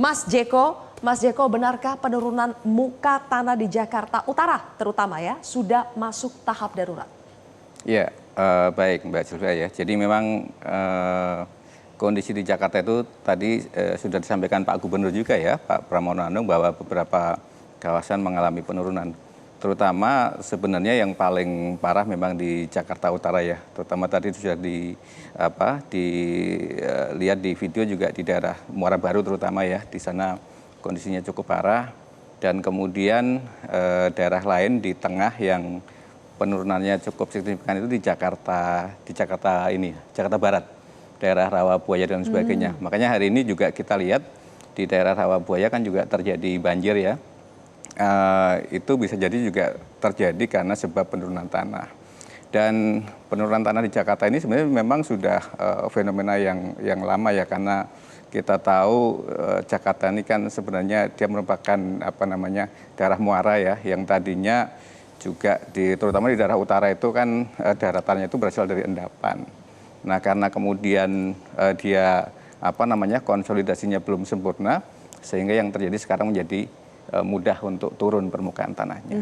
Mas Jeko, benarkah penurunan muka tanah di Jakarta Utara terutama ya sudah masuk tahap darurat? Ya, baik Mbak Sylvia ya. Jadi memang kondisi di Jakarta itu tadi sudah disampaikan Pak Gubernur juga ya, Pak Pramono Anung, bahwa beberapa kawasan mengalami penurunan. Terutama sebenarnya yang paling parah memang di Jakarta Utara ya. Terutama tadi sudah dilihat di video juga di daerah Muara Baru terutama ya. Di sana kondisinya cukup parah. Dan kemudian daerah lain di tengah yang penurunannya cukup signifikan itu di Jakarta Barat, daerah Rawabuaya dan sebagainya. Makanya hari ini juga kita lihat di daerah Rawabuaya kan juga terjadi banjir ya. Itu bisa jadi juga terjadi karena sebab penurunan tanah. Dan penurunan tanah di Jakarta ini sebenarnya memang sudah fenomena yang lama ya, karena kita tahu Jakarta ini kan sebenarnya dia merupakan daerah muara ya, yang tadinya juga terutama di daerah utara itu kan daratannya itu berasal dari endapan. Nah, karena kemudian dia konsolidasinya belum sempurna, sehingga yang terjadi sekarang menjadi mudah untuk turun permukaan tanahnya.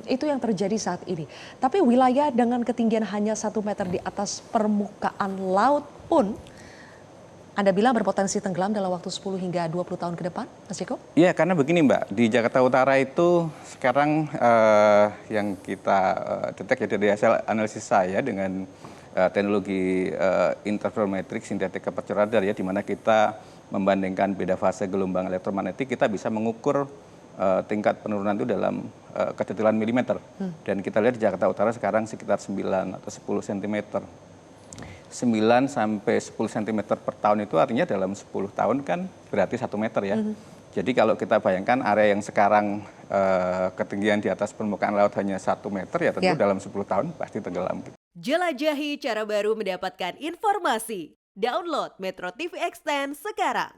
Itu yang terjadi saat ini. Tapi wilayah dengan ketinggian hanya 1 meter di atas permukaan laut pun Anda bilang berpotensi tenggelam dalam waktu 10 hingga 20 tahun ke depan, Mas Jeko? Iya, karena begini Mbak, di Jakarta Utara itu sekarang yang kita detek ya dari hasil analisis saya dengan teknologi interferometrik sintetika aperture radar ya, di mana kita membandingkan beda fase gelombang elektromagnetik, kita bisa mengukur tingkat penurunan itu dalam kedetailan milimeter. Dan kita lihat di Jakarta Utara sekarang sekitar 9 atau 10 cm. 9 sampai 10 cm per tahun itu artinya dalam 10 tahun kan berarti 1 meter ya. Jadi kalau kita bayangkan area yang sekarang ketinggian di atas permukaan laut hanya 1 meter ya tentu dalam 10 tahun pasti tenggelam. Jelajahi cara baru mendapatkan informasi. Download Metro TV Extend sekarang.